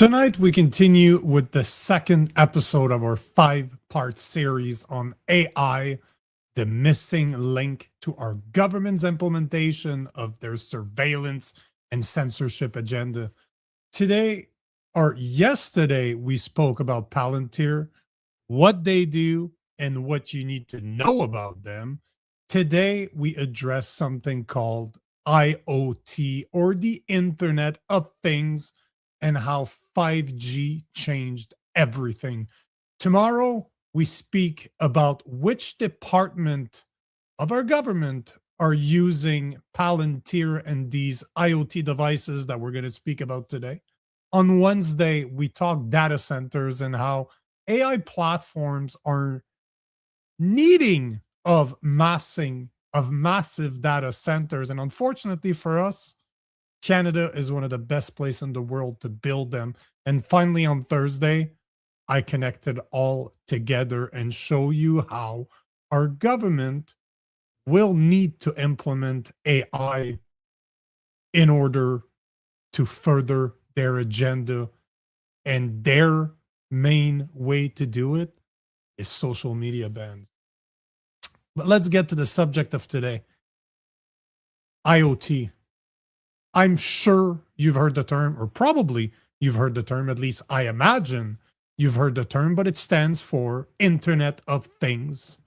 Tonight, we continue with the second episode of our 5-part series on AI, the missing link to our government's implementation of their surveillance and censorship agenda. Today, or yesterday, we spoke about Palantir, what they do, and what you need to know about them. Today, we address something called IoT, or the Internet of Things, and how 5G changed everything. Tomorrow, we speak about which department of our government are using Palantir and these IoT devices that we're going to speak about today. On Wednesday, we talk data centers and how AI platforms are needing of massive data centers. And unfortunately for us, Canada is one of the best places in the world to build them. And finally, on Thursday, I connected all together and show you how our government will need to implement AI in order to further their agenda. And their main way to do it is social media bans. But let's get to the subject of today. IoT. I'm sure you've heard the term, or probably you've heard the term, at least I imagine you've heard the term, but it stands for Internet of Things.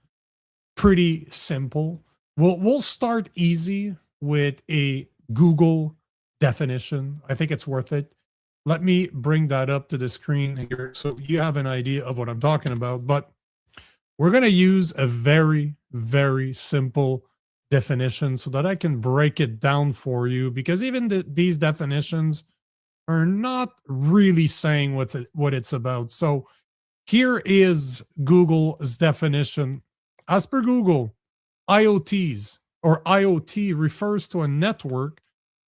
Pretty simple. We'll start easy with a Google definition. I think it's worth it. Let me bring that up to the screen here so you have an idea of what I'm talking about. But we're going to use a very, very simple definition so that I can break it down for you, because even these definitions are not really saying what it's about. So here is Google's definition. As per Google, IoTs or IoT refers to a network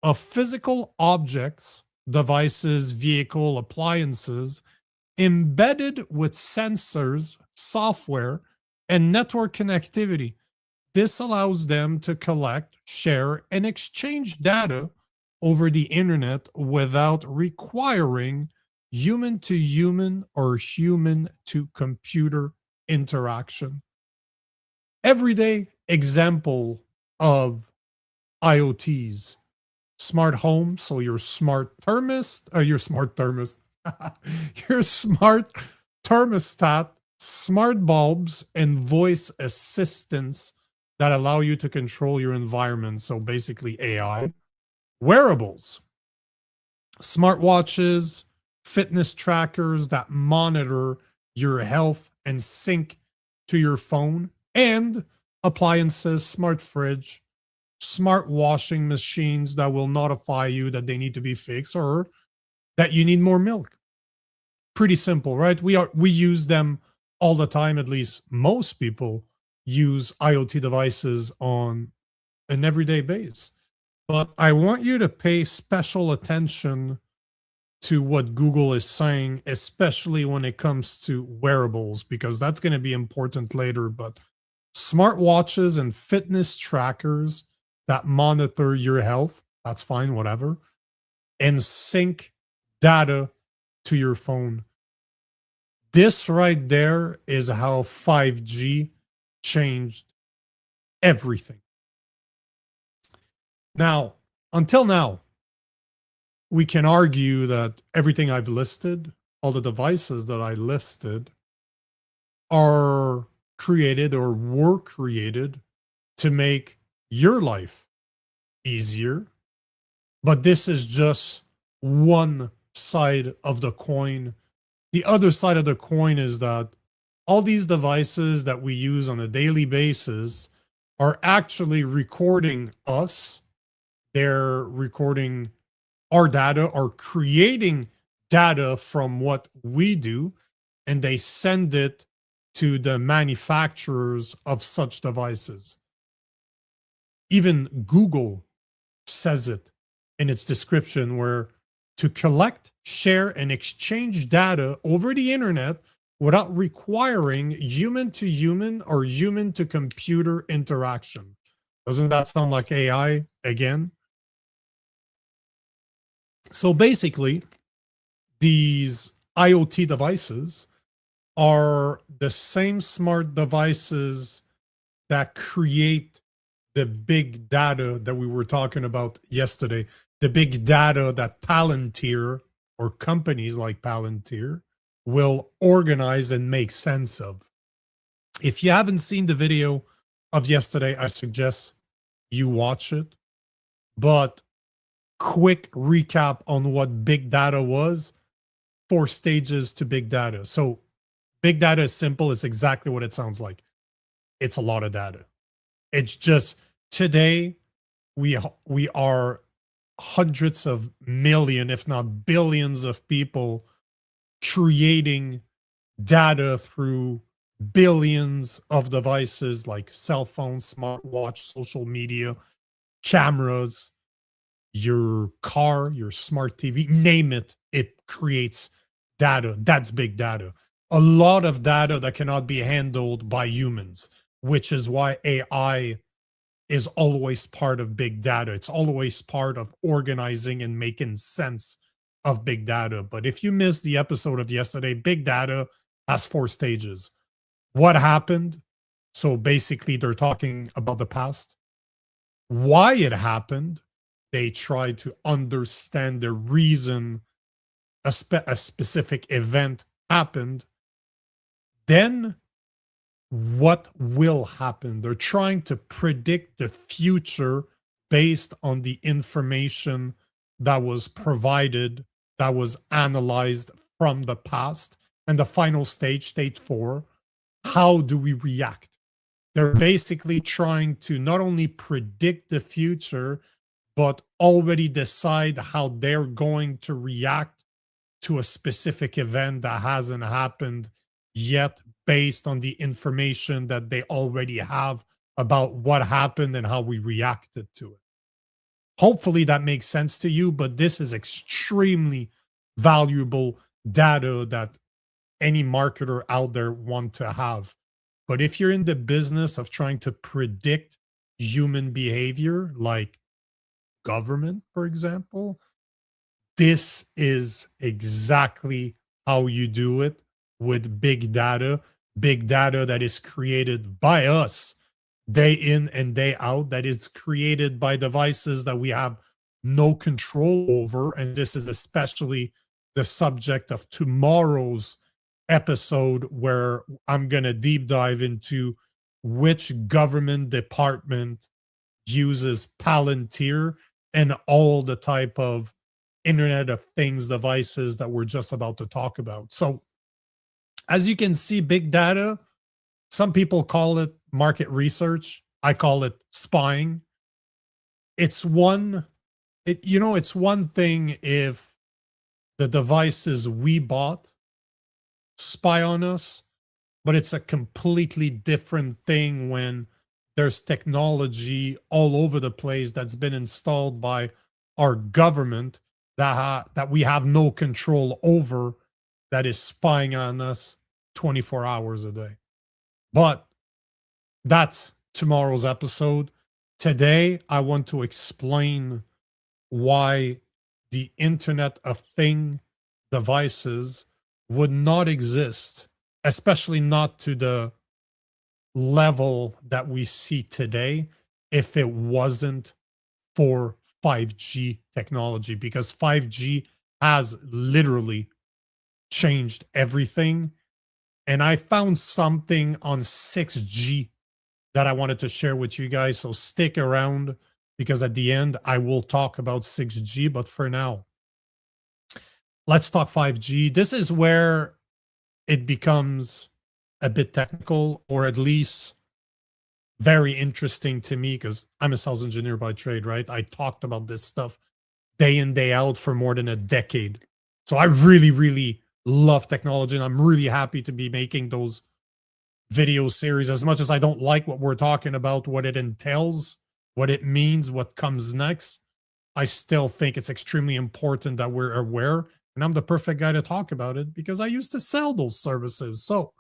of physical objects, devices, vehicle, appliances embedded with sensors, software, and network connectivity. This allows them to collect, share, and exchange data over the internet without requiring human to human or human to computer interaction. Everyday example of IoTs: smart home, so your smart thermostat, your smart thermostat, smart bulbs, and voice assistants that allow you to control your environment. So basically AI. Wearables, smartwatches, fitness trackers that monitor your health and sync to your phone, and appliances, smart fridge, smart washing machines that will notify you that they need to be fixed or that you need more milk. Pretty simple, right? We use them all the time. At least most people use IoT devices on an everyday basis. But I want you to pay special attention to what Google is saying, especially when it comes to wearables, because that's going to be important later. But smartwatches and fitness trackers that monitor your health, that's fine, whatever, and sync data to your phone. This right there is how 5G changed everything. Now, until now, we can argue that everything I've listed, all the devices that I listed, are created or were created to make your life easier. But this is just one side of the coin. The other side of the coin is that all these devices that we use on a daily basis are actually recording us. They're recording our data, or creating data from what we do, and they send it to the manufacturers of such devices. Even Google says it in its description, where to collect, share, and exchange data over the internet without requiring human to human or human to computer interaction. Doesn't that sound like AI again? So basically, these IoT devices are the same smart devices that create the big data that we were talking about yesterday, the big data that Palantir or companies like Palantir will organize and make sense of. If you haven't seen the video of yesterday, I suggest you watch it. But quick recap on what big data was: 4 stages to big data. So big data is simple. It's exactly what it sounds like. It's a lot of data. It's just today we are hundreds of million, if not billions of people creating data through billions of devices like cell phones, smartwatch, social media, cameras, your car, your smart TV, name it, it creates data. That's big data. A lot of data that cannot be handled by humans, which is why AI is always part of big data. It's always part of organizing and making sense of big data. But if you missed the episode of yesterday, big data has 4 stages. What happened? So basically, they're talking about the past, why it happened. They try to understand the reason a specific event happened. Then what will happen? They're trying to predict the future based on the information that was provided, that was analyzed from the past. And the final stage, stage 4, how do we react? They're basically trying to not only predict the future, but already decide how they're going to react to a specific event that hasn't happened yet, based on the information that they already have about what happened and how we reacted to it. Hopefully that makes sense to you, but this is extremely valuable data that any marketer out there want to have. But if you're in the business of trying to predict human behavior, like government, for example, this is exactly how you do it with big data that is created by us day in and day out, that is created by devices that we have no control over. And this is especially the subject of tomorrow's episode, where I'm going to deep dive into which government department uses Palantir and all the type of Internet of Things devices that we're just about to talk about. So, as you can see, big data, some people call it market research. I call it spying. It's one, it's one thing if the devices we bought spy on us, but it's a completely different thing when there's technology all over the place that's been installed by our government that we have no control over, that is spying on us 24 hours a day. But that's tomorrow's episode. Today, I want to explain why the Internet of Thing devices would not exist, especially not to the level that we see today, if it wasn't for 5G technology, because 5G has literally changed everything. And I found something on 6G that I wanted to share with you guys. So stick around, because at the end, I will talk about 6G. But for now, let's talk 5G. This is where it becomes a bit technical, or at least very interesting to me, because I'm a sales engineer by trade, right? I talked about this stuff day in, day out for more than a decade. So I really, really love technology, and I'm really happy to be making those video series. As much as I don't like what we're talking about, what it entails, what it means, what comes next, I still think it's extremely important that we're aware. And I'm the perfect guy to talk about it because I used to sell those services. So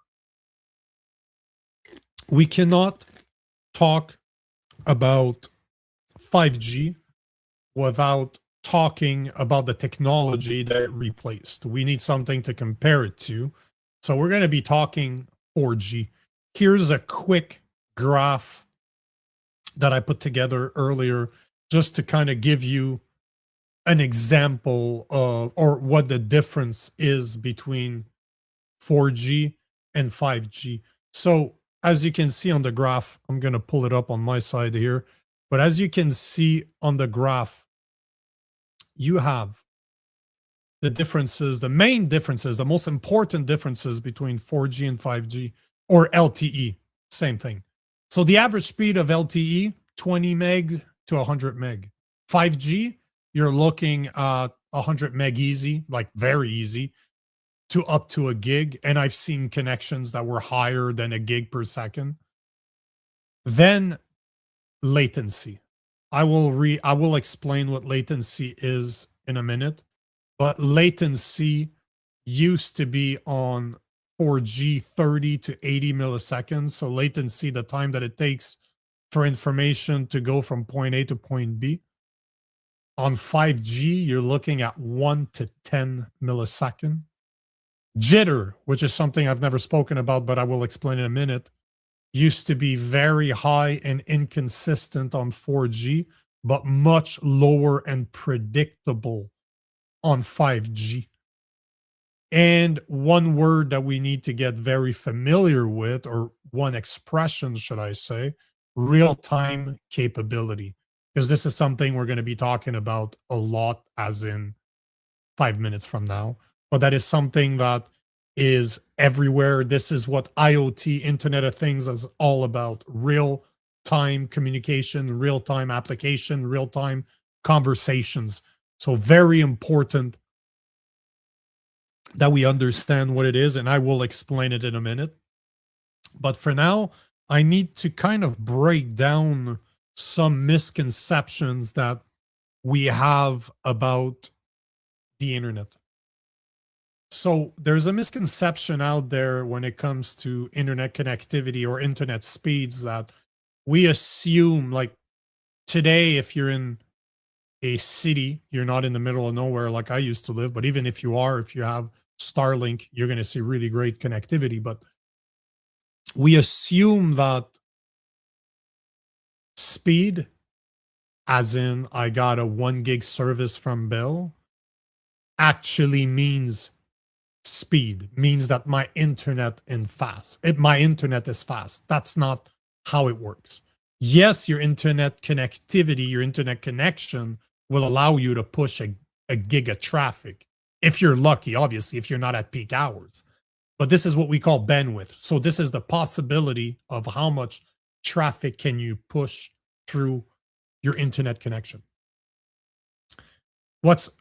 we cannot talk about 5G without talking about the technology that it replaced. We need something to compare it to. So we're going to be talking 4G. Here's a quick graph that I put together earlier just to kind of give you an example of or what the difference is between 4G and 5G. So as you can see on the graph, I'm going to pull it up on my side here. But as you can see on the graph, you have the differences, the main differences, the most important differences between 4G and 5G or LTE, same thing. So the average speed of LTE, 20 meg to 100 meg. 5G, you're looking at 100 meg easy, like very easy, to up to a gig. And I've seen connections that were higher than a gig per second. Then latency. I will explain what latency is in a minute, but latency used to be on 4G 30 to 80 milliseconds. So latency, the time that it takes for information to go from point A to point B. On 5G, you're looking at 1 to 10 millisecond. Jitter, which is something I've never spoken about, but I will explain in a minute, used to be very high and inconsistent on 4G, but much lower and predictable on 5G. And one word that we need to get very familiar with, or one expression, should I say, real-time capability. Because this is something we're going to be talking about a lot, as in 5 minutes from now. But that is something that is everywhere. This is what IoT, Internet of Things, is all about. Real-time communication, real-time application, real-time conversations. So very important that we understand what it is, and I will explain it in a minute. But for now, I need to kind of break down some misconceptions that we have about the internet. So there's a misconception out there when it comes to internet connectivity or internet speeds that we assume, like today, if you're in a city, you're not in the middle of nowhere like I used to live, but even if you are, if you have Starlink, you're going to see really great connectivity. But we assume that speed, as in I got a 1 gig service from Bell, actually means speed, means that my internet is fast. That's not how it works. Yes, your internet connectivity, your internet connection will allow you to push a gig of traffic. If you're lucky, obviously, if you're not at peak hours. But this is what we call bandwidth. So this is the possibility of how much traffic can you push through your internet connection. What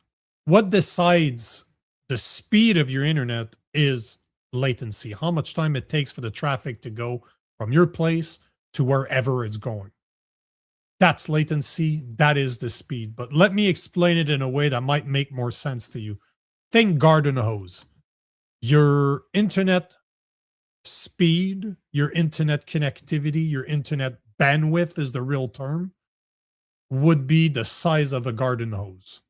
decides the speed of your internet is latency, how much time it takes for the traffic to go from your place to wherever it's going. That's latency. That is the speed. But let me explain it in a way that might make more sense to you. Think garden hose. Your internet speed, your internet connectivity, your internet bandwidth is the real term, would be the size of a garden hose,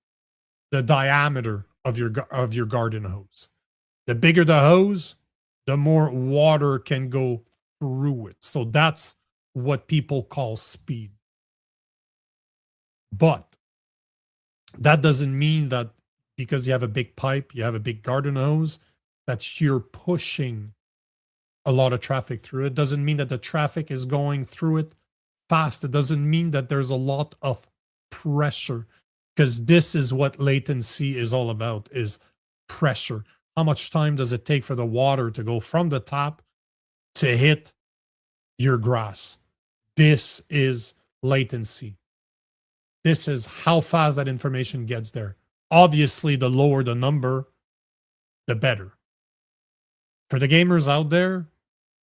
the diameter of your garden hose. The bigger the hose, the more water can go through it. So that's what people call speed. But that doesn't mean that because you have a big pipe, you have a big garden hose, that you're pushing a lot of traffic through it. Doesn't mean that the traffic is going through it fast. It doesn't mean that there's a lot of pressure, because this is what latency is all about, is pressure. How much time does it take for the water to go from the tap to hit your grass? This is latency. This is how fast that information gets there. Obviously, the lower the number, the better. For the gamers out there,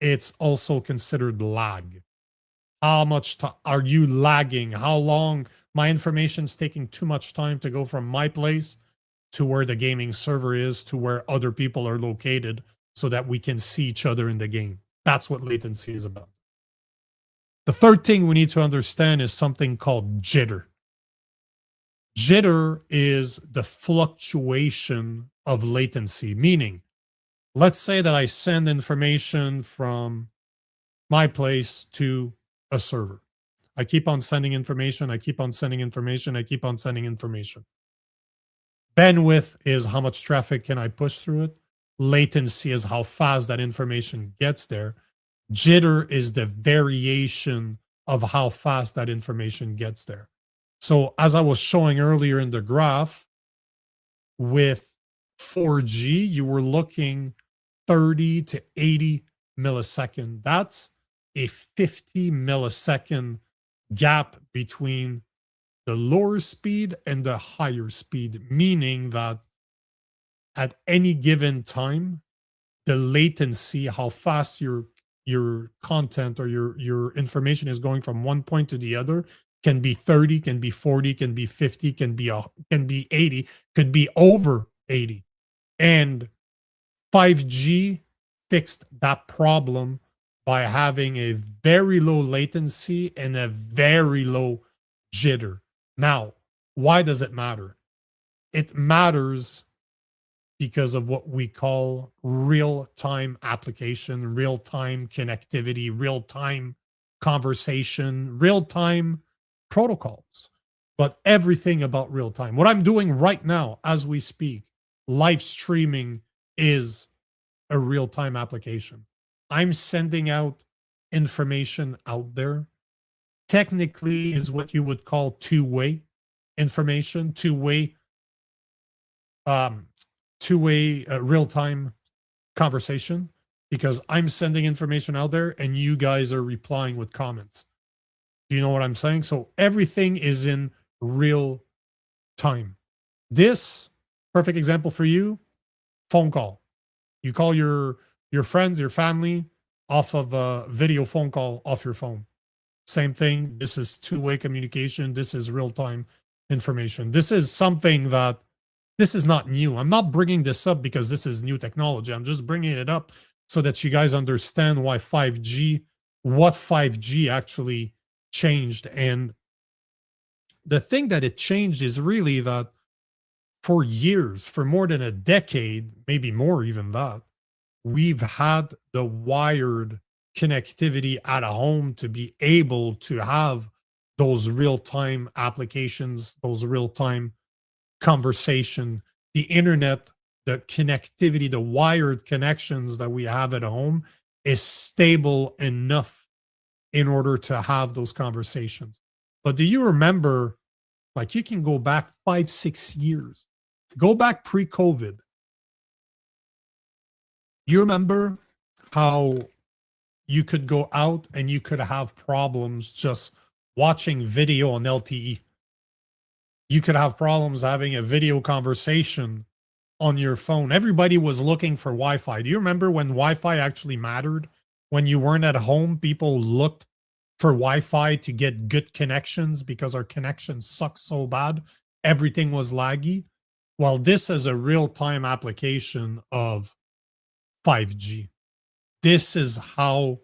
it's also considered lag. How much are you lagging? How long? My information's taking too much time to go from my place to where the gaming server is, to where other people are located, so that we can see each other in the game. That's what latency is about. The third thing we need to understand is something called jitter. Jitter is the fluctuation of latency, meaning, let's say that I send information from my place to a server. I keep on sending information, I keep on sending information, I keep on sending information. Bandwidth is how much traffic can I push through it. Latency is how fast that information gets there. Jitter is the variation of how fast that information gets there. So as I was showing earlier in the graph, with 4G, you were looking 30 to 80 millisecond. That's a 50 millisecond gap between the lower speed and the higher speed, meaning that at any given time, the latency, how fast your content or your information is going from one point to the other, can be 30, can be 40, can be 50, can be 80, could be over 80. And 5G fixed that problem by having a very low latency and a very low jitter. Now, why does it matter? It matters because of what we call real-time application, real-time connectivity, real-time conversation, real-time protocols, but everything about real-time. What I'm doing right now as we speak, live streaming, is a real-time application. I'm sending out information out there. Technically is what you would call two-way information, um, two-way real-time conversation, because I'm sending information out there and you guys are replying with comments. Do you know what I'm saying? So everything is in real time. This perfect example for you, phone call. You call your friends, your family off of a video phone call off your phone. Same thing. This is two-way communication. This is real-time information. This is something that this is not new. I'm not bringing this up because this is new technology. I'm just bringing it up so that you guys understand why 5G, what 5G actually changed. And the thing that it changed is really that for years, for more than a decade, maybe more even that, we've had the wired connectivity at a home to be able to have those real-time applications, those real-time conversation, the internet, the connectivity, the wired connections that we have at home is stable enough in order to have those conversations. But do you remember, like, you can go back 5, 6 years, go back pre-COVID. You remember how you could go out and you could have problems just watching video on LTE. You could have problems having a video conversation on your phone. Everybody was looking for Wi-Fi. Do you remember when Wi-Fi actually mattered? When you weren't at home, people looked for Wi-Fi to get good connections because our connections suck so bad. Everything was laggy. Well, this is a real-time application of 5G. This is how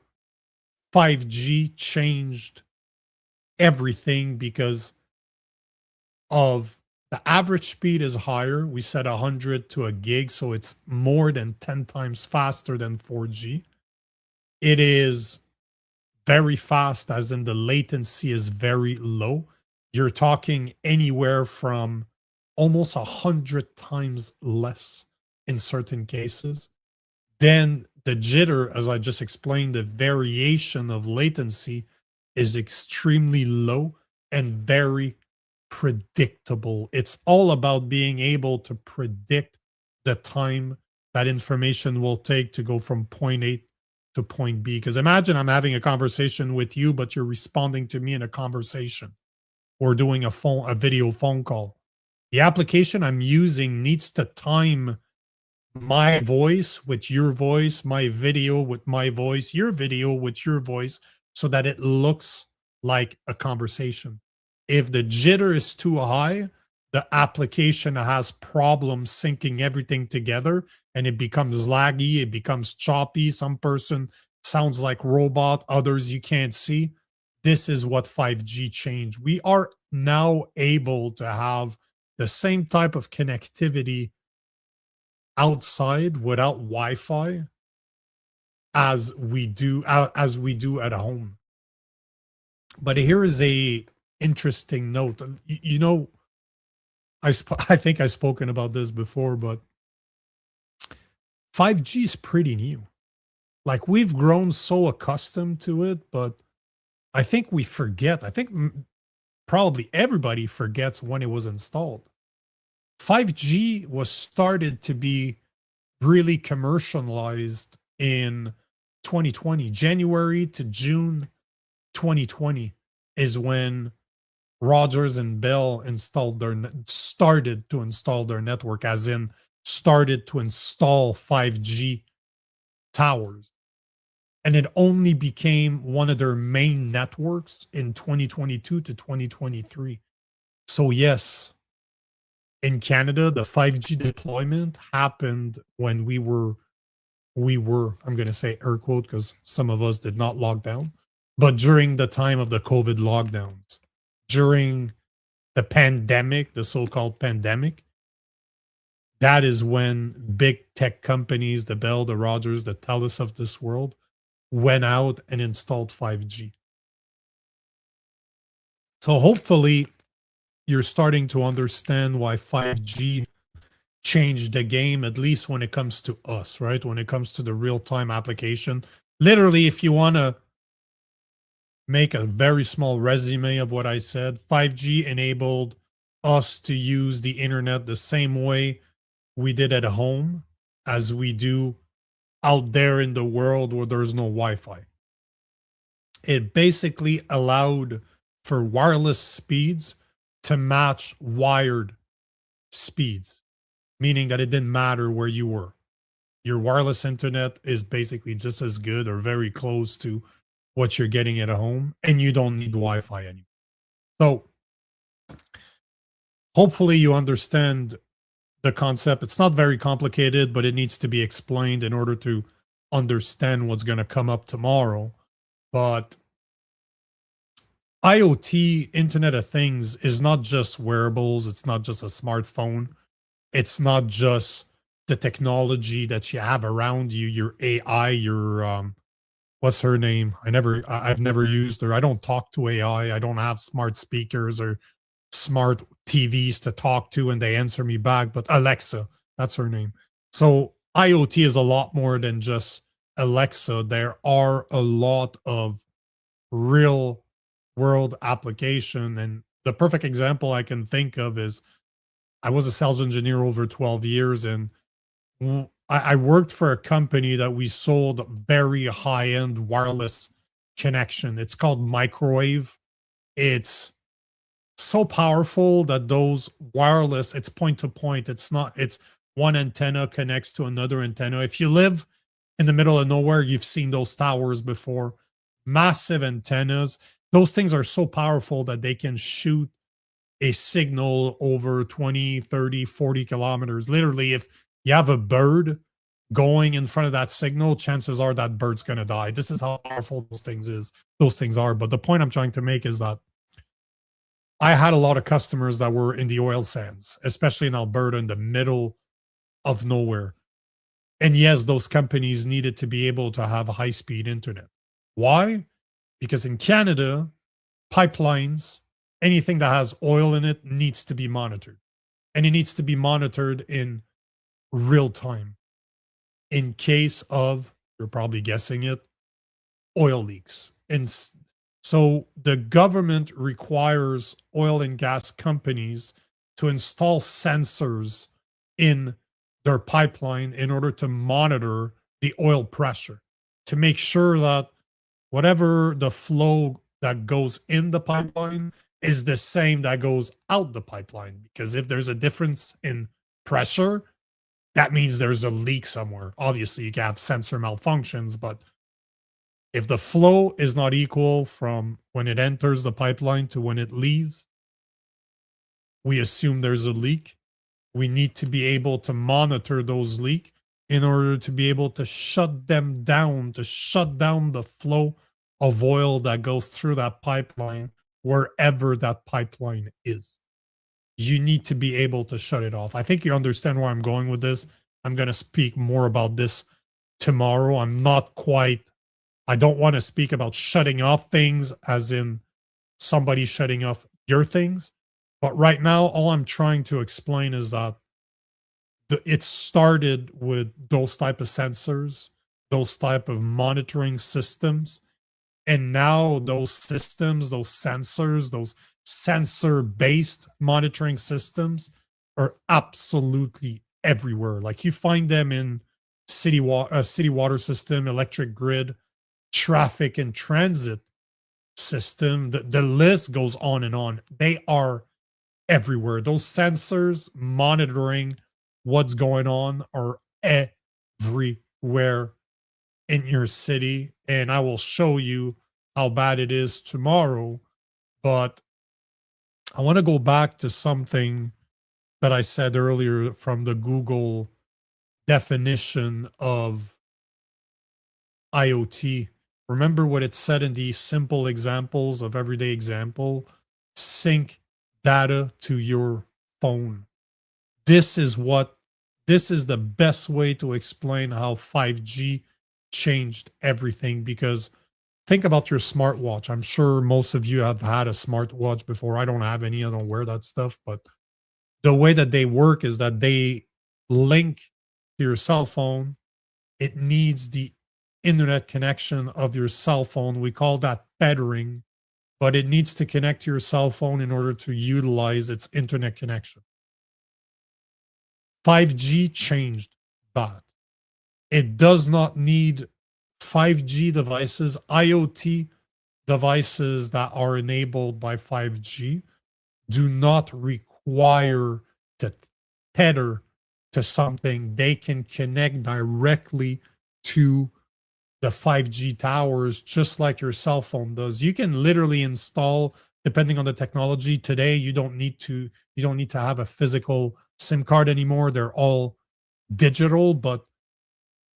5G changed everything, because of the average speed is higher. We said 100 to a gig, so it's more than 10 times faster than 4G. It is very fast, as in the latency is very low. You're talking anywhere from almost 100 times less in certain cases. Then the jitter, as I just explained, the variation of latency is extremely low and very predictable. It's all about being able to predict the time that information will take to go from point A to point B. Because imagine I'm having a conversation with you, but you're responding to me in a conversation or doing a video phone call. The application I'm using needs to time my voice with your voice, my video with my voice, your video with your voice, so that it looks like a conversation. If the jitter is too high, the application has problems syncing everything together and it becomes laggy, it becomes choppy. Some person sounds like robot, others you can't see. This is what 5G changed. We are now able to have the same type of connectivity outside without Wi-Fi as we do at home. But here is a interesting note. You know, I think I've spoken about this before, but 5G is pretty new. Like we've grown so accustomed to it, but I think we forget. I think probably everybody forgets when it was installed. 5G was started to be really commercialized in 2020. January to June 2020 is when Rogers and Bell started to install their network, as in started to install 5G towers. And it only became one of their main networks in 2022 to 2023. So yes, in Canada, the 5G deployment happened when I'm going to say air quote because some of us did not lock down, but during the time of the COVID lockdowns, during the pandemic, the so-called pandemic, that is when big tech companies, the Bell, the Rogers, the Telus of this world, went out and installed 5G. So hopefully you're starting to understand why 5G changed the game, at least when it comes to us, right? When it comes to the real-time application. Literally, if you want to make a very small resume of what I said, 5G enabled us to use the internet the same way we did at home as we do out there in the world where there's no Wi-Fi. It basically allowed for wireless speeds to match wired speeds, meaning that it didn't matter where you were. Your wireless internet is basically just as good or very close to what you're getting at home, and you don't need Wi-Fi anymore. So hopefully you understand the concept. It's not very complicated, but it needs to be explained in order to understand what's going to come up tomorrow. But IoT, Internet of Things, is not just wearables. It's not just a smartphone. It's not just the technology that you have around you, your AI, your what's her name? I've never used her. I don't talk to AI. I don't have smart speakers or smart TVs to talk to and they answer me back, but Alexa, that's her name. So IoT is a lot more than just Alexa. There are a lot of real world application. And the perfect example I can think of is I was a sales engineer over 12 years and I worked for a company that we sold very high end wireless connection. It's called microwave. It's so powerful that those wireless, it's point to point. It's one antenna connects to another antenna. If you live in the middle of nowhere, you've seen those towers before. Massive antennas. Those things are so powerful that they can shoot a signal over 20, 30, 40 kilometers. Literally, if you have a bird going in front of that signal, chances are that bird's going to die. This is how powerful those things are. But the point I'm trying to make is that I had a lot of customers that were in the oil sands, especially in Alberta, in the middle of nowhere. And yes, those companies needed to be able to have high speed internet. Why? Because in Canada, pipelines, anything that has oil in it needs to be monitored. And it needs to be monitored in real time in case of, you're probably guessing it, oil leaks. And so the government requires oil and gas companies to install sensors in their pipeline in order to monitor the oil pressure, to make sure that whatever the flow that goes in the pipeline is the same that goes out the pipeline. Because if there's a difference in pressure, that means there's a leak somewhere. Obviously, you can have sensor malfunctions, but if the flow is not equal from when it enters the pipeline to when it leaves, we assume there's a leak. We need to be able to monitor those leaks in order to be able to shut them down, to shut down the flow of oil that goes through that pipeline, wherever that pipeline is. you need to be able to shut it off. I think you understand where I'm going with this. I'm going to speak more about this tomorrow. I don't want to speak about shutting off things as in somebody shutting off your things. But right now, all I'm trying to explain is that it started with those type of sensors, those type of monitoring systems, and now those systems, those sensors, those sensor based monitoring systems are absolutely everywhere. Like you find them in city water system, electric grid, traffic and transit system. The list goes on and on. They are everywhere. Those sensors monitoring what's going on are everywhere in your city. And I will show you how bad it is tomorrow. But I want to go back to something that I said earlier from the Google definition of IoT. Remember what it said in these simple examples of everyday example? Sync data to your phone. This is what this is the best way to explain how 5G changed everything, because think about your smartwatch. I'm sure most of you have had a smartwatch before. I don't have any, I don't wear that stuff, but the way that they work is that they link to your cell phone. It needs the internet connection of your cell phone. We call that tethering, but it needs to connect to your cell phone in order to utilize its internet connection. 5G changed that. It does not need 5G devices, IoT devices that are enabled by 5G do not require to tether to something. They can connect directly to the 5G towers, just like your cell phone does. You can literally install, depending on the technology today, you don't need to have a physical SIM card anymore. They're all digital, but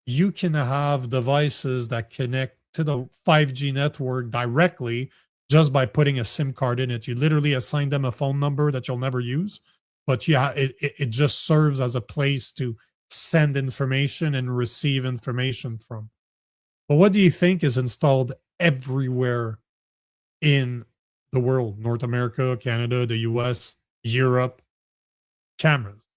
you can have devices that connect to the 5G network directly just by putting a SIM card in it. You literally assign them a phone number that you'll never use, but yeah, it just serves as a place to send information and receive information from. But what do you think is installed everywhere in the world? North America, Canada, the US, Europe, cameras.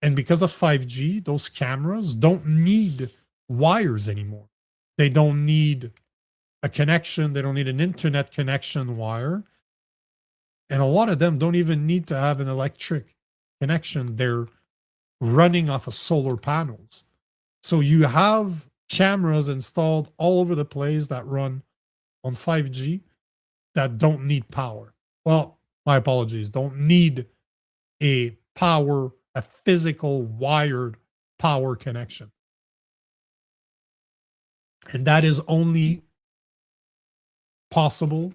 And because of 5G, those cameras don't need wires anymore. They don't need a connection. They don't need an internet connection wire. And a lot of them don't even need to have an electric connection. They're running off of solar panels. So you have cameras installed all over the place that run on 5G that don't need power. Well, my apologies, don't need a physical wired power connection. And that is only possible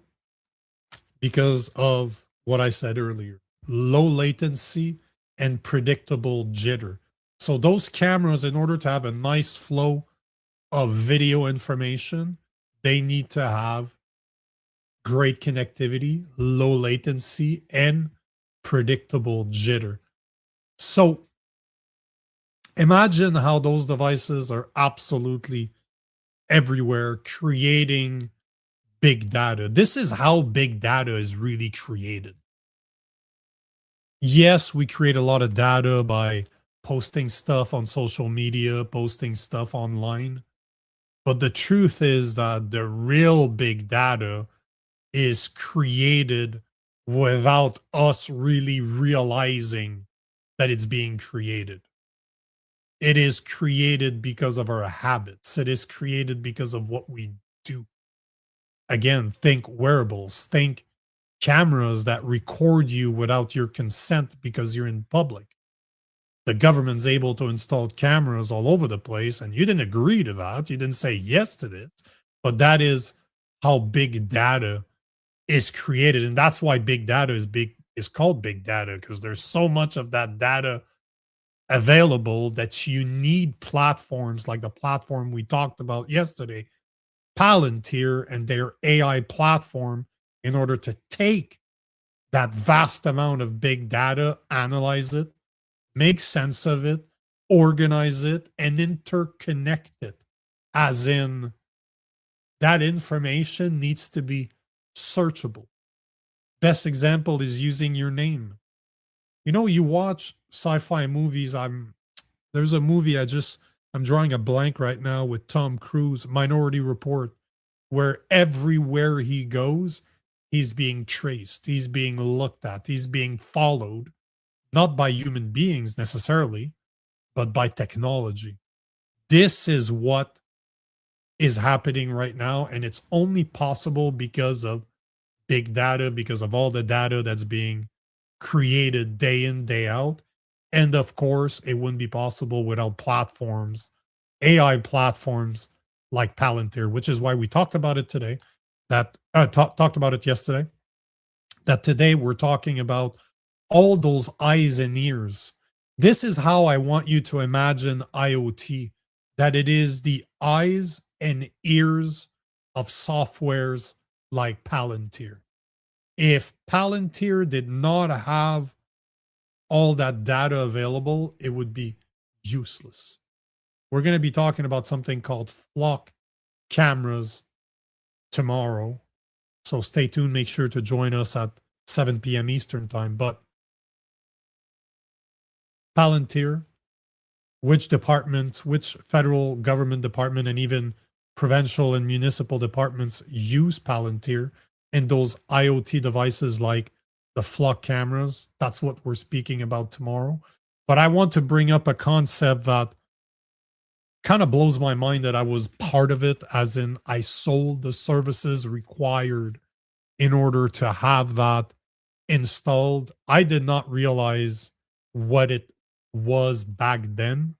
because of what I said earlier, low latency and predictable jitter. So those cameras, in order to have a nice flow of video information, they need to have great connectivity, low latency, and predictable jitter. So imagine how those devices are absolutely everywhere, creating big data. This is how big data is really created. Yes, we create a lot of data by posting stuff on social media, posting stuff online. But the truth is that the real big data is created without us really realizing that it's being created. It is created because of our habits. It is created because of what we do. Again, think wearables, think cameras that record you without your consent because you're in public. The government's able to install cameras all over the place, and you didn't agree to that. You didn't say yes to this, but that is how big data is created. And that's why big data is called big data, because there's so much of that data available that you need platforms like the platform we talked about yesterday, Palantir, and their AI platform in order to take that vast amount of big data, analyze it, make sense of it, organize it, and interconnect it. As in, that information needs to be searchable. Best example is using your name. You know, you watch sci-fi movies. There's a movie I'm drawing a blank right now with Tom Cruise, Minority Report, where everywhere he goes, he's being traced, he's being looked at, he's being followed, not by human beings necessarily, but by technology. This is what is happening right now, and it's only possible because of big data, because of all the data that's being created day in, day out. And of course, it wouldn't be possible without platforms, AI platforms like Palantir, which is why we talked about it today, that talked about it yesterday, that today we're talking about all those eyes and ears. This is how I want you to imagine IoT, that it is the eyes and ears of softwares like Palantir. If Palantir did not have all that data available, it would be useless. We're going to be talking about something called flock cameras tomorrow. So stay tuned. Make sure to join us at 7 p.m. Eastern time. But Palantir, which departments, which federal government department, and even provincial and municipal departments use Palantir and those IoT devices like the flock cameras. That's what we're speaking about tomorrow. But I want to bring up a concept that kind of blows my mind that I was part of it, as in I sold the services required in order to have that installed. I did not realize what it was back then,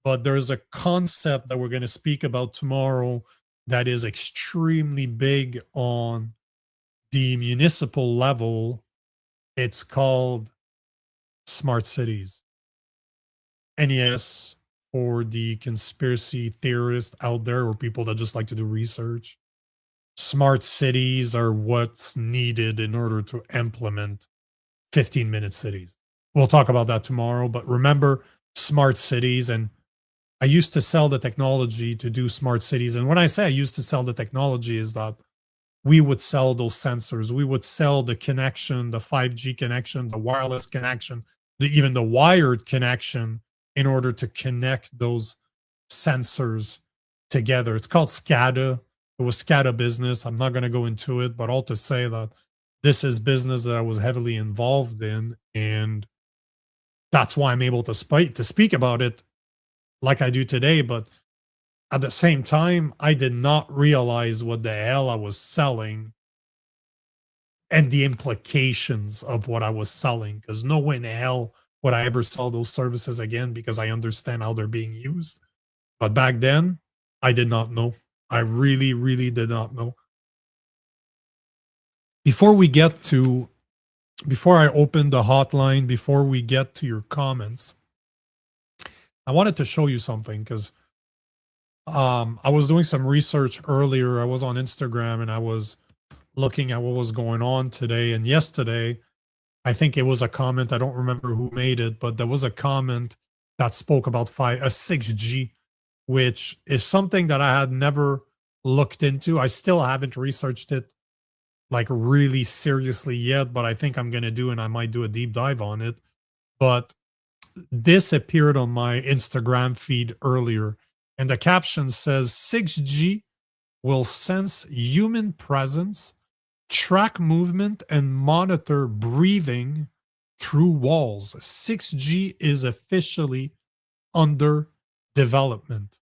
but there's a concept that we're going to speak about tomorrow that is extremely big on the municipal level. It's called smart cities. NES, for the conspiracy theorists out there or people that just like to do research. Smart cities are what's needed in order to implement 15-minute cities. We'll talk about that tomorrow, but remember smart cities. And I used to sell the technology to do smart cities. And when I say I used to sell the technology, is that we would sell those sensors. We would sell the connection, the 5G connection, the wireless connection, even the wired connection in order to connect those sensors together. It's called SCADA. It was SCADA business. I'm not going to go into it, but all to say that this is business that I was heavily involved in. And that's why I'm able to speak about it like I do today. But at the same time, I did not realize what the hell I was selling and the implications of what I was selling, because no way in hell would I ever sell those services again, because I understand how they're being used. But back then, I did not know. I really, really did not know. Before I open the hotline, before we get to your comments, I wanted to show you something, because I was doing some research earlier. I was on Instagram and I was looking at what was going on today and yesterday. I think it was a comment. I don't remember who made it, but there was a comment that spoke about 6G, which is something that I had never looked into. I still haven't researched it like really seriously yet, but I think I'm going to do, and I might do a deep dive on it. But this appeared on my Instagram feed earlier, and the caption says 6G will sense human presence, track movement, and monitor breathing through walls. 6G is officially under development.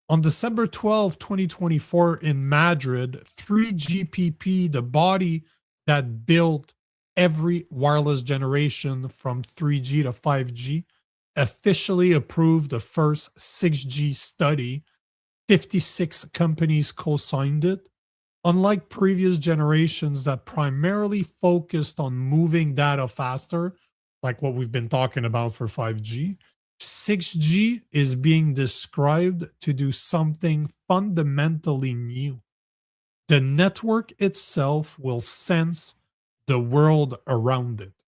On December 12, 2024, in Madrid, 3GPP, the body that built every wireless generation from 3G to 5G, officially approved the first 6G study. 56 companies co-signed it. Unlike previous generations that primarily focused on moving data faster, like what we've been talking about for 5G, 6G is being described to do something fundamentally new. The network itself will sense the world around it.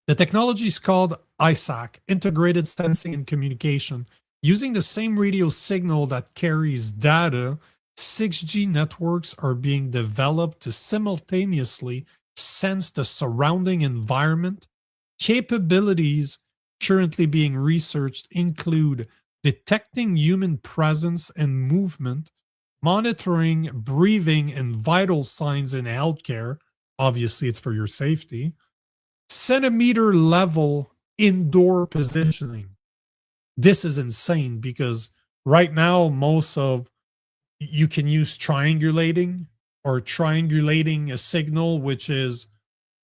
The technology is called ISAC, Integrated Sensing and Communication. Using the same radio signal that carries data, 6G networks are being developed to simultaneously sense the surrounding environment. Capabilities currently being researched include detecting human presence and movement, monitoring breathing and vital signs in healthcare. Obviously, it's for your safety. Centimeter level indoor positioning. This is insane because right now, most of you can use triangulating or triangulating a signal, which is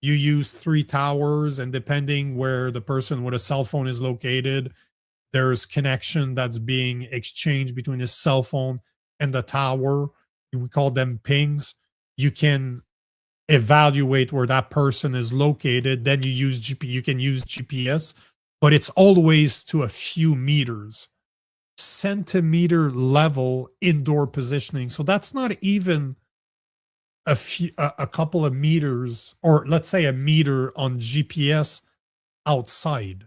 you use three towers, and depending where the person with a cell phone is located, there's connection that's being exchanged between a cell phone and the tower. We call them pings. You can evaluate where that person is located. Then you can use GPS, but it's always to a few meters. Centimeter level indoor positioning. So that's not even a couple of meters, or let's say a meter on GPS outside.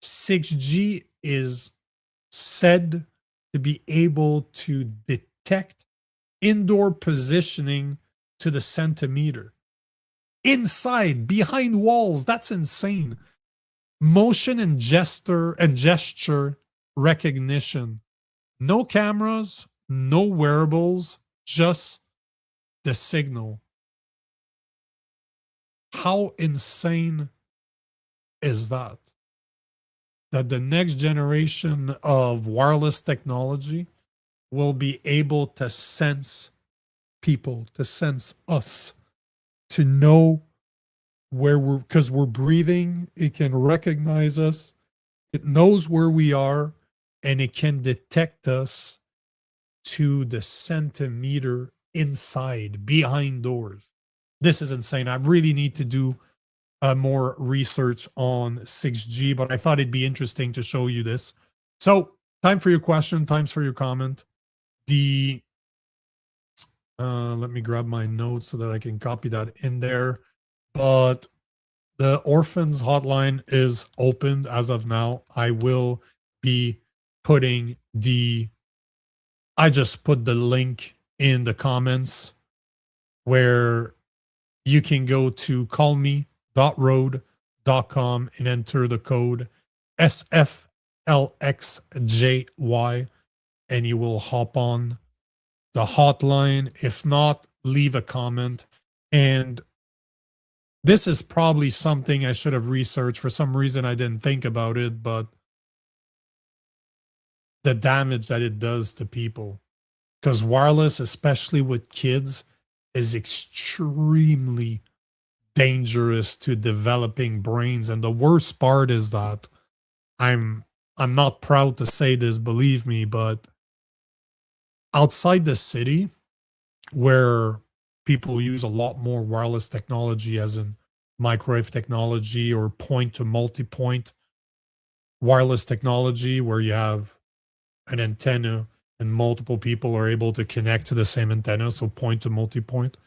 6G is said to be able to detect indoor positioning to the centimeter. Inside, behind walls, that's insane. Motion and gesture recognition. No cameras, no wearables, just the signal. How insane is that? That the next generation of wireless technology will be able to sense people, to sense us, to know where because we're breathing, it can recognize us, it knows where we are, and it can detect us to the centimeter inside, behind doors. This is insane. I really need to do more research on 6G, but I thought it'd be interesting to show you this. So, time for your question, times for your comment. The let me grab my notes so that I can copy that in there. But the Orphans hotline is opened as of now. I will be putting I just put the link in the comments where you can go to callme.road.com and enter the code SFLXJY, and you will hop on the hotline. If not, leave a comment. And this is probably something I should have researched. For some reason, I didn't think about it, but the damage that it does to people. Because wireless, especially with kids, is extremely dangerous to developing brains. And the worst part is that I'm not proud to say this, believe me, but outside the city, where people use a lot more wireless technology, as in microwave technology or point to multi-point wireless technology, where you have an antenna and multiple people are able to connect to the same antenna, so point to multi-point.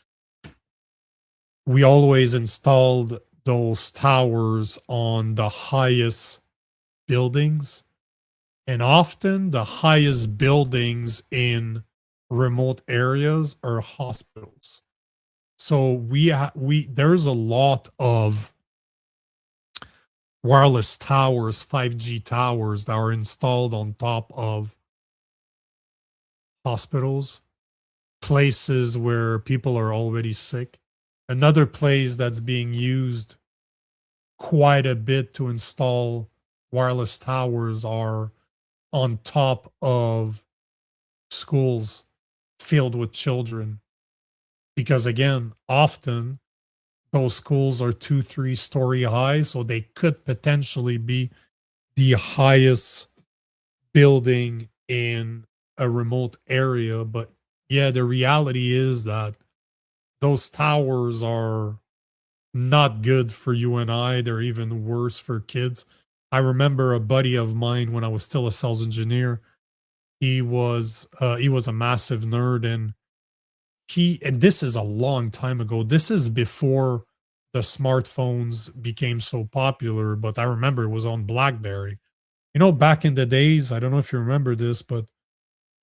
We always installed those towers on the highest buildings, and often the highest buildings in remote areas are hospitals. So there's a lot of wireless towers, 5G towers, that are installed on top of hospitals, places where people are already sick. Another place that's being used quite a bit to install wireless towers are on top of schools filled with children. Because again, often those schools are 2-3 story high, so they could potentially be the highest building in a remote area. But yeah, the reality is that those towers are not good for you and I. They're even worse for kids. I remember a buddy of mine when I was still a sales engineer. He was a massive nerd, and and this is a long time ago. This is before the smartphones became so popular, but I remember it was on BlackBerry. You know, back in the days, I don't know if you remember this, but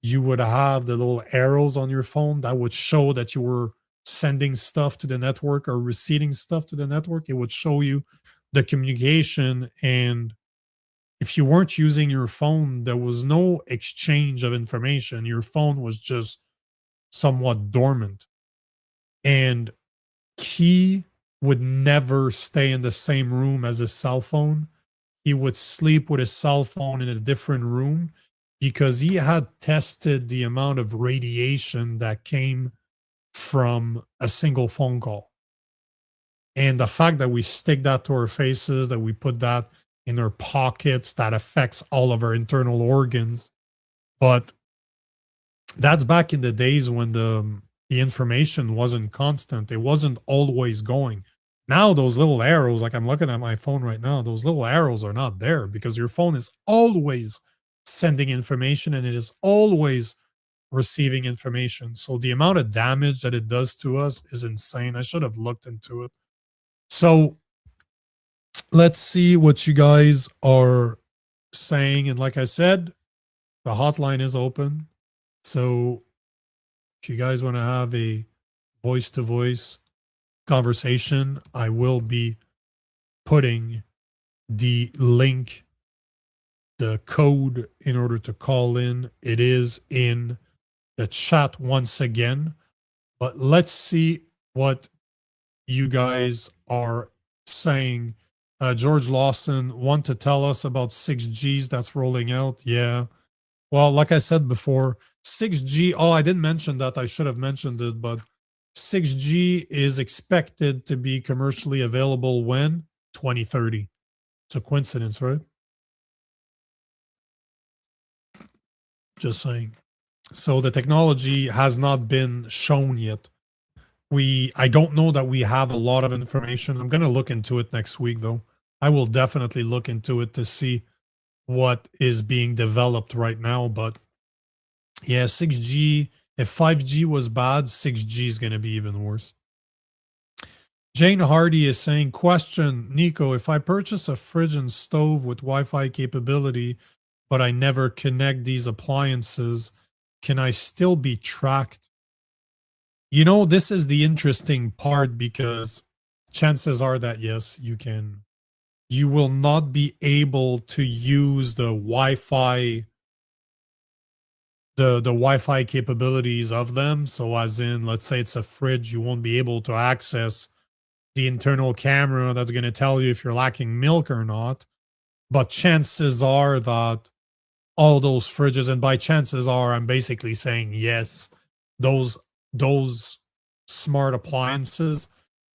you would have the little arrows on your phone that would show that you were sending stuff to the network or receiving stuff to the network. It would show you the communication. And if you weren't using your phone, there was no exchange of information. Your phone was just somewhat dormant. And he would never stay in the same room as his cell phone. He would sleep with his cell phone in a different room because he had tested the amount of radiation that came from a single phone call. And the fact that we stick that to our faces, that we put that in our pockets, that affects all of our internal organs. But that's back in the days when the information wasn't constant. It wasn't always going. Now those little arrows, like I'm looking at my phone right now, those little arrows are not there because your phone is always sending information and it is always receiving information. So the amount of damage that it does to us is insane. I should have looked into it. So let's see what you guys are saying. And like I said, the hotline is open. So if you guys want to have a voice to voice conversation, I will be putting the link, the code in order to call in. It is in the chat once again. But let's see what you guys are saying. George Lawson want to tell us about 6Gs that's rolling out. Yeah. Well, like I said before, 6G, oh, I didn't mention that. I should have mentioned it, but 6G is expected to be commercially available when? 2030. It's a coincidence, right? Just saying. So the technology has not been shown yet. I don't know that we have a lot of information. I'm going to look into it next week, though. I will definitely look into it to see what is being developed right now. But yeah, 6G, if 5G was bad, 6G is going to be even worse. Jane Hardy is saying, question, Nico, if I purchase a fridge and stove with Wi-Fi capability, but I never connect these appliances, can I still be tracked? You know, this is the interesting part because chances are that, yes, you can. You will not be able to use the Wi-Fi, the Wi-Fi capabilities of them. So as in, let's say it's a fridge, you won't be able to access the internal camera that's going to tell you if you're lacking milk or not. But chances are that all those fridges, and by chances are, I'm basically saying yes, those smart appliances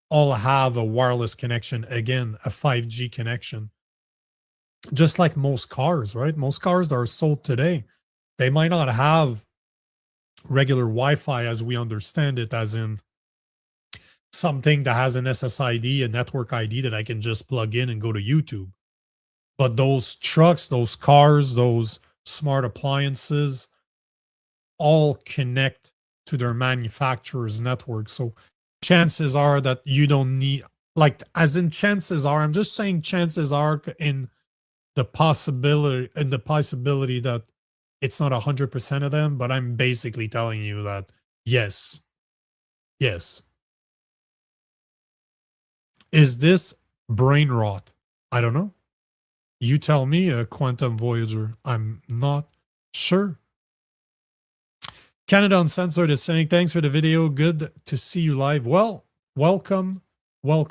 all have a wireless connection, again, a 5G connection. Just like most cars, right? Most cars that are sold today, they might not have regular Wi-Fi as we understand it, as in something that has an SSID, a network ID that I can just plug in and go to YouTube. But those trucks, those cars, those smart appliances all connect to their manufacturer's network. So chances are that you don't need, like, as in chances are, I'm just saying chances are in the possibility that it's not 100% of them, but I'm basically telling you that yes. Is this brain rot? I don't know. You tell me, a Quantum Voyager. I'm not sure. Canada Uncensored is saying, thanks for the video. Good to see you live. Well, welcome live.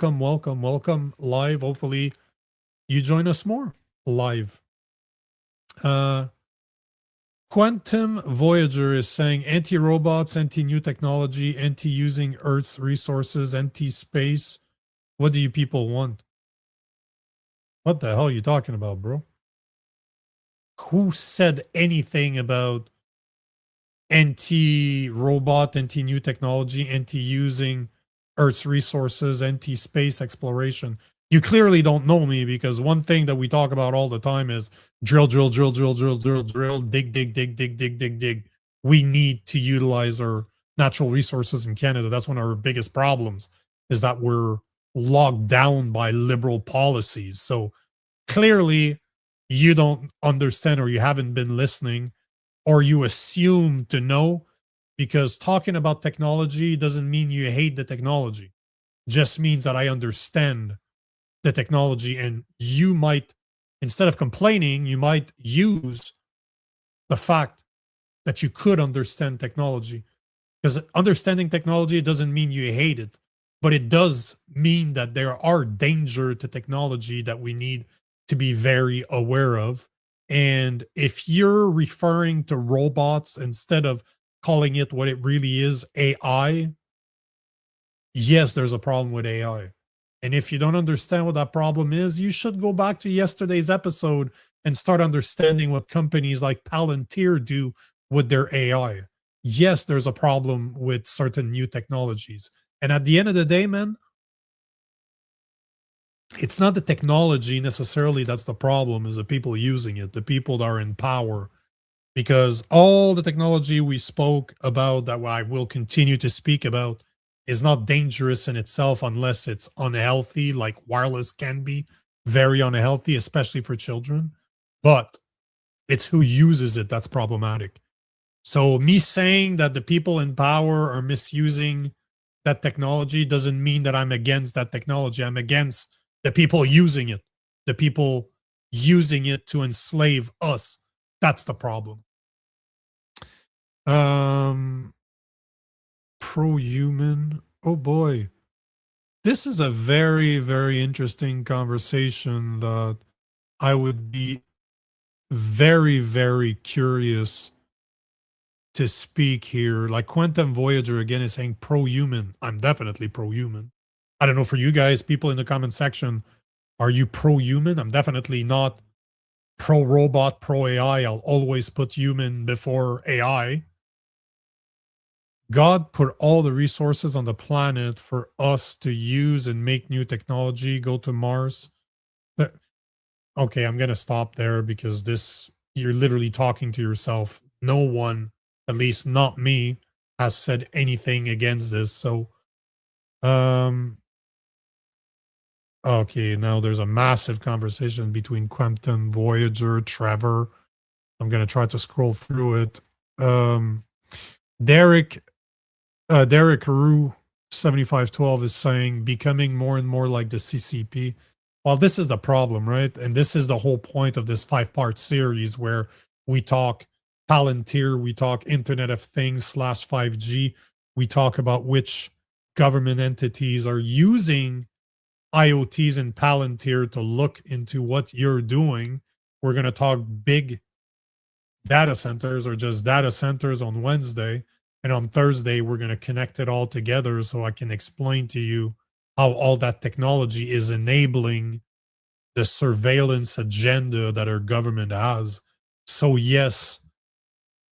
Hopefully you join us more live. Quantum Voyager is saying anti-robots, anti-new technology, anti-using Earth's resources, anti-space. What do you people want? What the hell are you talking about, bro? Who said anything about anti-robot, anti-new technology, anti-using Earth's resources, anti-space exploration? You clearly don't know me, because one thing that we talk about all the time is drill, dig. We need to utilize our natural resources in Canada. That's one of our biggest problems is that we're locked down by liberal policies. So clearly you don't understand or you haven't been listening or you assume to know because talking about technology doesn't mean you hate the technology. Just means that I understand the technology and you might instead of complaining, you might use the fact that you could understand technology because understanding technology doesn't mean you hate it, but it does mean that there are danger to technology that we need to be very aware of. And if you're referring to robots instead of calling it what it really is, AI, yes, there's a problem with AI. And if you don't understand what that problem is, you should go back to yesterday's episode and start understanding what companies like Palantir do with their AI. Yes, there's a problem with certain new technologies. And at the end of the day, man, it's not the technology necessarily that's the problem, is the people using it, the people that are in power. Because all the technology we spoke about that I will continue to speak about is not dangerous in itself unless it's unhealthy, like wireless can be very unhealthy, especially for children. But it's who uses it that's problematic. So me saying that the people in power are misusing that technology doesn't mean that I'm against that technology. I'm against the people using it, the people using it to enslave us. That's the problem. Um, pro-human. Oh boy. This is a very, very interesting conversation that I would be very, very curious to speak here. Like Quantum Voyager again is saying pro-human. I'm definitely pro-human. I don't know for you guys, people in the comment section, are you pro-human? I'm definitely not pro-robot, pro-AI. I'll always put human before AI. God put all the resources on the planet for us to use and make new technology, go to Mars. But okay, I'm gonna stop there because this you're literally talking to yourself. No one, at least not me, has said anything against this. So um okay, now there's a massive conversation between Quentin, Voyager, Trevor. I'm gonna try to scroll through it. Um Derek Derek Rue 7512 is saying becoming more and more like the CCP. Well, this is the problem, right? And this is the whole point of this 5-part series where we talk Palantir, we talk Internet of Things slash 5G, we talk about which government entities are using IoTs and Palantir to look into what you're doing. We're going to talk big data centers or just data centers on Wednesday. And on Thursday, we're going to connect it all together so I can explain to you how all that technology is enabling the surveillance agenda that our government has. So, yes,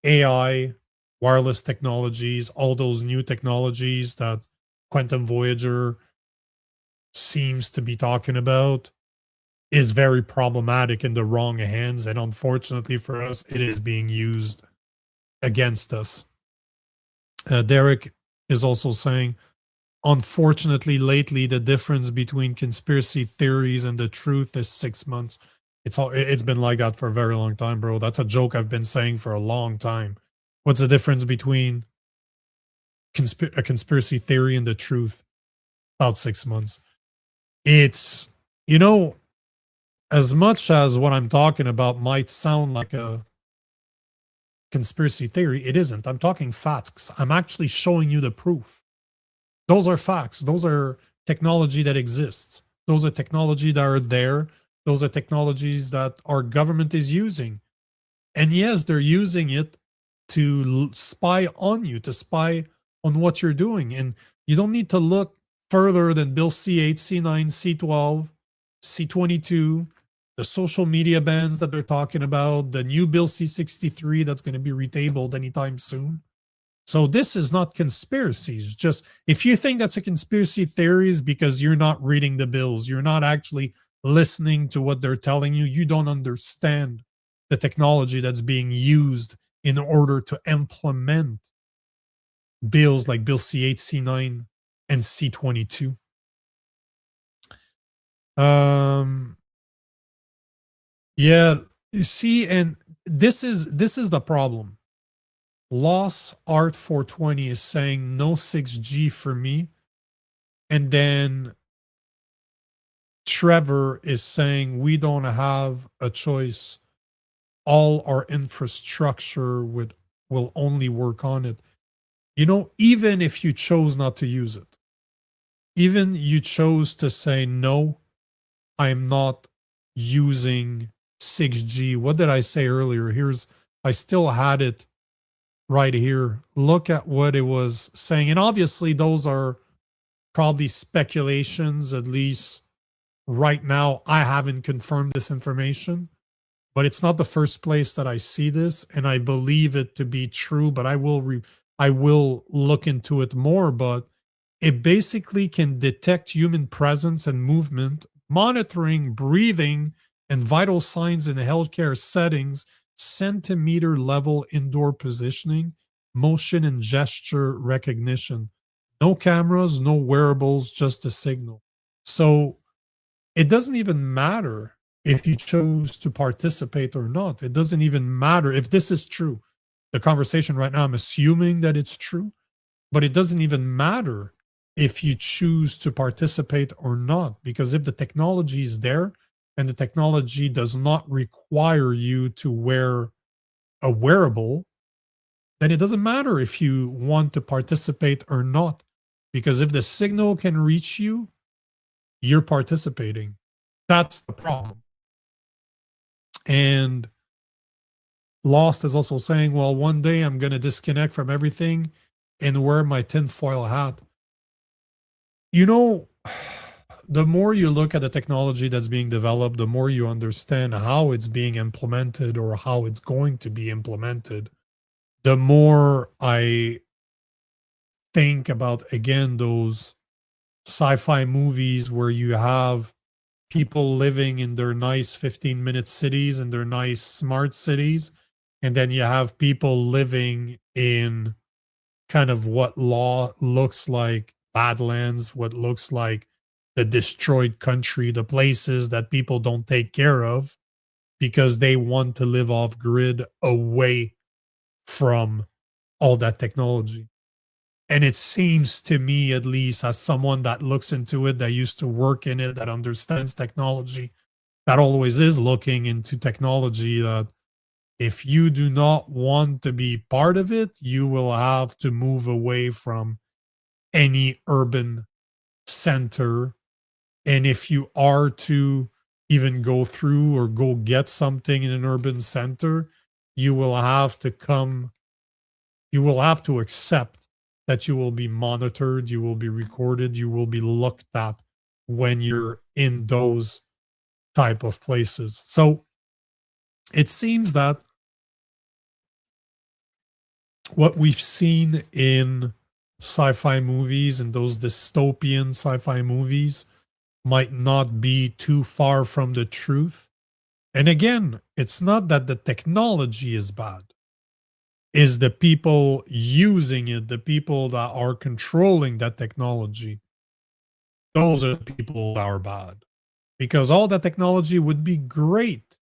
AI, wireless technologies, all those new technologies that Quantum Voyager seems to be talking about is very problematic in the wrong hands. And unfortunately for us, it is being used against us. Derek is also saying, unfortunately, lately the difference between conspiracy theories and the truth is 6 months. It's been like that for a very long time, bro. That's a joke I've been saying for a long time. What's the difference between a conspiracy theory and the truth? About 6 months. It's you know, as much as what I'm talking about might sound like a conspiracy theory, it isn't. I'm talking facts. I'm actually showing you the proof. Those are facts. Those are technology that exists. Those are technology that are there. Those are technologies that our government is using. And yes, they're using it to spy on you, to spy on what you're doing. And you don't need to look further than Bill C8, C9, C12, C22, the social media bans that they're talking about, the new Bill C63 that's going to be retabled anytime soon. So this is not conspiracies. Just if you think that's a conspiracy theories because you're not reading the bills, you're not actually listening to what they're telling you, you don't understand the technology that's being used in order to implement bills like bill C8, C9, and C22. Um, yeah, you see, and this is the problem. Lost Art 420 is saying no 6G for me, and then Trevor is saying we don't have a choice. All our infrastructure will only work on it. Even if you chose not to use it, even you chose to say no, I'm not using 6G. What did I say earlier? I still had it right here. Look at what it was saying. And obviously, those are probably speculations, at least right now. I haven't confirmed this information, but it's not the first place that I see this, and I believe it to be true, but I will look into it more. But it basically can detect human presence and movement, monitoring breathing and vital signs in healthcare settings, centimeter level indoor positioning, motion and gesture recognition. No cameras, no wearables, just a signal. So it doesn't even matter if you chose to participate or not. It doesn't even matter if this is true. The conversation right now, I'm assuming that it's true, but it doesn't even matter if you choose to participate or not, because if the technology is there and the technology does not require you to wear a wearable, then it doesn't matter if you want to participate or not, because if the signal can reach you, you're participating. That's the problem. And Lost is also saying, well, one day I'm going to disconnect from everything and wear my tinfoil hat. You know, the more you look at the technology that's being developed, the more you understand how it's being implemented or how it's going to be implemented, the more I think about, again, those sci-fi movies where you have people living in their nice 15-minute cities and their nice smart cities, and then you have people living in kind of what law looks like badlands, what looks like the destroyed country, the places that people don't take care of because they want to live off grid away from all that technology. And it seems to me, at least as someone that looks into it, that used to work in it, that understands technology, that always is looking into technology, that if you do not want to be part of it, you will have to move away from any urban center. And if you are to even go through or go get something in an urban center, you will have to you will have to accept that you will be monitored, you will be recorded, you will be looked at when you're in those type of places. So it seems that what we've seen in sci-fi movies and those dystopian sci-fi movies might not be too far from the truth. And again, it's not that the technology is bad. Is the people using it, the people that are controlling that technology. Those are the people that are bad. Because all that technology would be great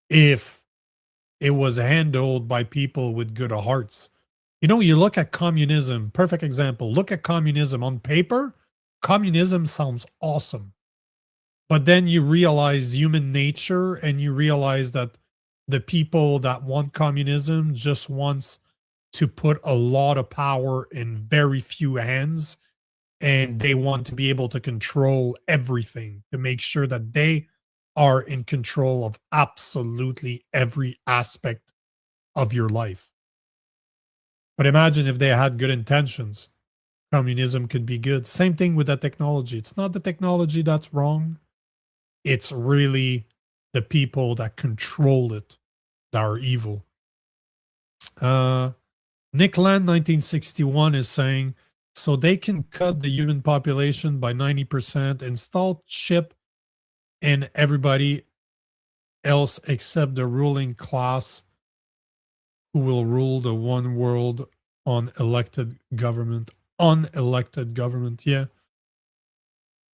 if it was handled by people with good hearts. You look at communism, perfect example. Look at communism on paper. Communism sounds awesome. But then you realize human nature and you realize that the people that want communism just wants to put a lot of power in very few hands, and they want to be able to control everything to make sure that they are in control of absolutely every aspect of your life. But imagine if they had good intentions. Communism could be good. Same thing with that technology. It's not the technology that's wrong. It's really the people that control it that are evil. Nick Land 1961 is saying, so they can cut the human population by 90%, install chip in everybody else except the ruling class who will rule the one world on elected government. Unelected government, yeah.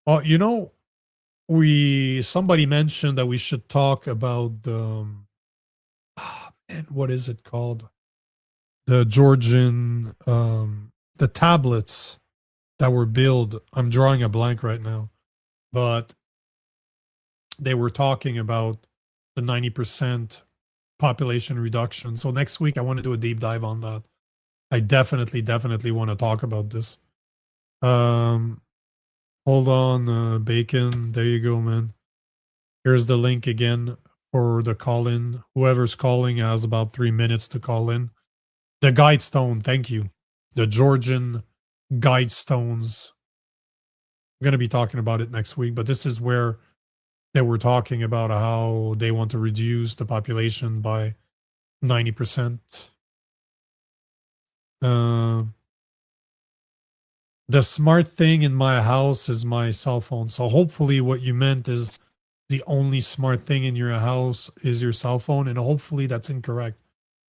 Well, you know, somebody mentioned that we should talk about the man, what is it called? The Georgian the tablets that were built. I'm drawing a blank right now, but they were talking about the 90% population reduction. So next week I want to do a deep dive on that. I definitely want to talk about this. Um hold on, Bacon. There you go, man. Here's the link again for the call in. Whoever's calling has about 3 minutes to call in. The guide stone, thank you. The Georgian guide stones. I'm going to be talking about it next week, but this is where they were talking about how they want to reduce the population by 90%. The smart thing in my house is my cell phone. So hopefully what you meant is the only smart thing in your house is your cell phone, and hopefully that's incorrect.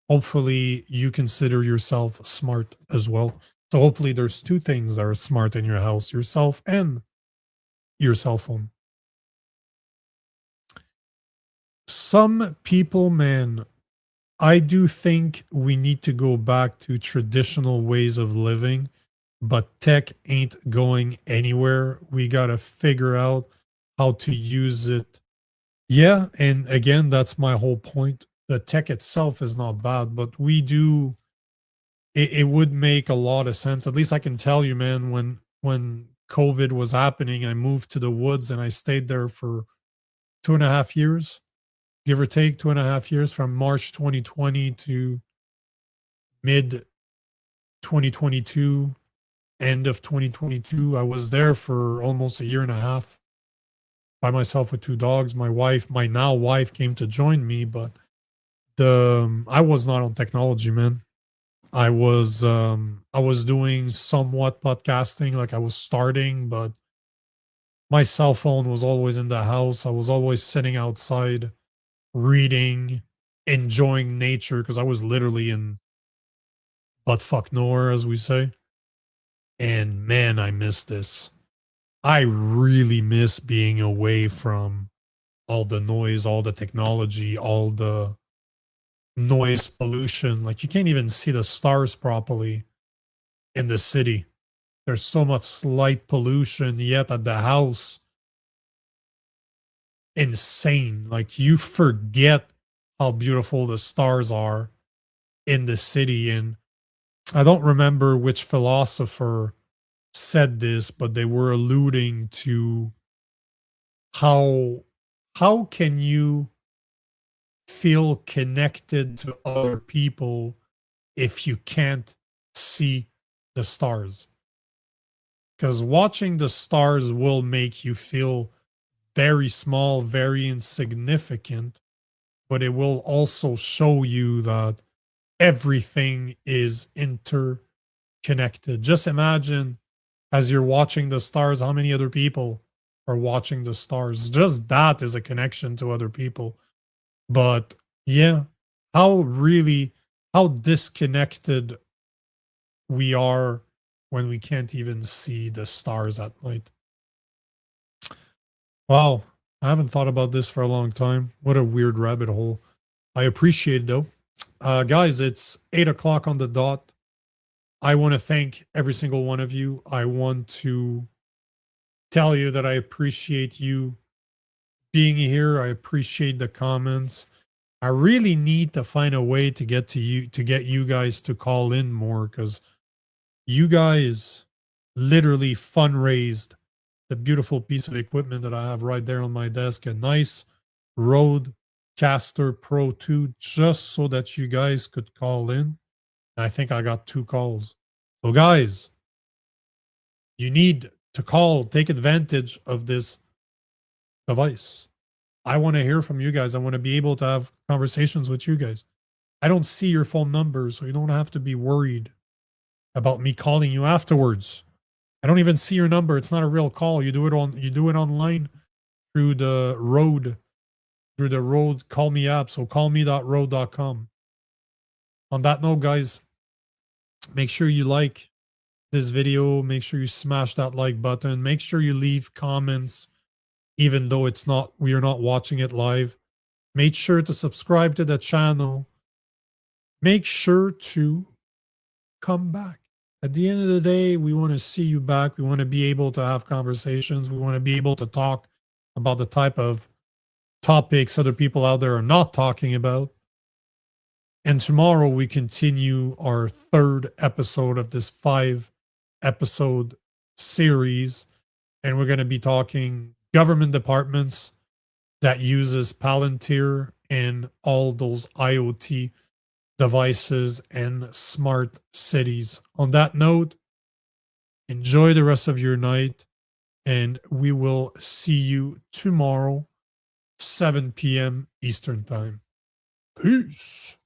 Hopefully you consider yourself smart as well. So hopefully there's two things that are smart in your house, yourself and your cell phone. Some people, man, I do think we need to go back to traditional ways of living, but tech ain't going anywhere. We got to figure out how to use it. Yeah, and again, that's my whole point. The tech itself is not bad, but we do it would make a lot of sense. At least I can tell you, man, when COVID was happening, I moved to the woods and I stayed there for 2.5 years, give or take 2.5 years, from March 2020 to mid 2022, end of 2022. I was there for almost a year and a half by myself with two dogs. My wife, my now wife, came to join me, but I was not on technology, man. I was doing somewhat podcasting, like I was starting, but my cell phone was always in the house. I was always sitting outside, reading, enjoying nature, because I was literally in buttfuck nowhere, as we say. And man, I miss this. I really miss being away from all the noise, all the technology, all the noise pollution. Like you can't even see the stars properly in the city. There's so much slight pollution, yet at the house, insane. Like you forget how beautiful the stars are in the city. And I don't remember which philosopher said this, but they were alluding to how how can you feel connected to other people if you can't see the stars? Because watching the stars will make you feel very small, very insignificant, but it will also show you that everything is interconnected. Just imagine, as you're watching the stars, how many other people are watching the stars. Just that is a connection to other people. But yeah, how disconnected we are when we can't even see the stars at night. Wow, I haven't thought about this for a long time. What a weird rabbit hole. I appreciate it though. Guys, it's 8 o'clock on the dot. I want to thank every single one of you. I want to tell you that I appreciate you being here. I appreciate the comments. I really need to find a way to get you guys to call in more, because you guys literally fundraised the beautiful piece of equipment that I have right there on my desk, a nice Rodecaster Pro 2, just so that you guys could call in. And I think I got 2 calls. So guys, you need to call, take advantage of this device. I want to hear from you guys. I want to be able to have conversations with you guys. I don't see your phone numbers, so you don't have to be worried about me calling you afterwards. I don't even see your number. It's not a real call. You do it online through the Rode Call Me app. So callme.rode.com. On that note, guys, Make sure you like this video. Make sure you smash that like button. Make sure you leave comments, even though we are not watching it live. Make sure to subscribe to the channel. Make sure to come back. At the end of the day, we want to see you back. We want to be able to have conversations. We want to be able to talk about the type of topics other people out there are not talking about. And tomorrow we continue our third episode of this 5 episode series. And we're going to be talking government departments that uses Palantir and all those IoT devices and smart cities. On that note, enjoy the rest of your night, and we will see you tomorrow, 7 p.m. Eastern Time. Peace.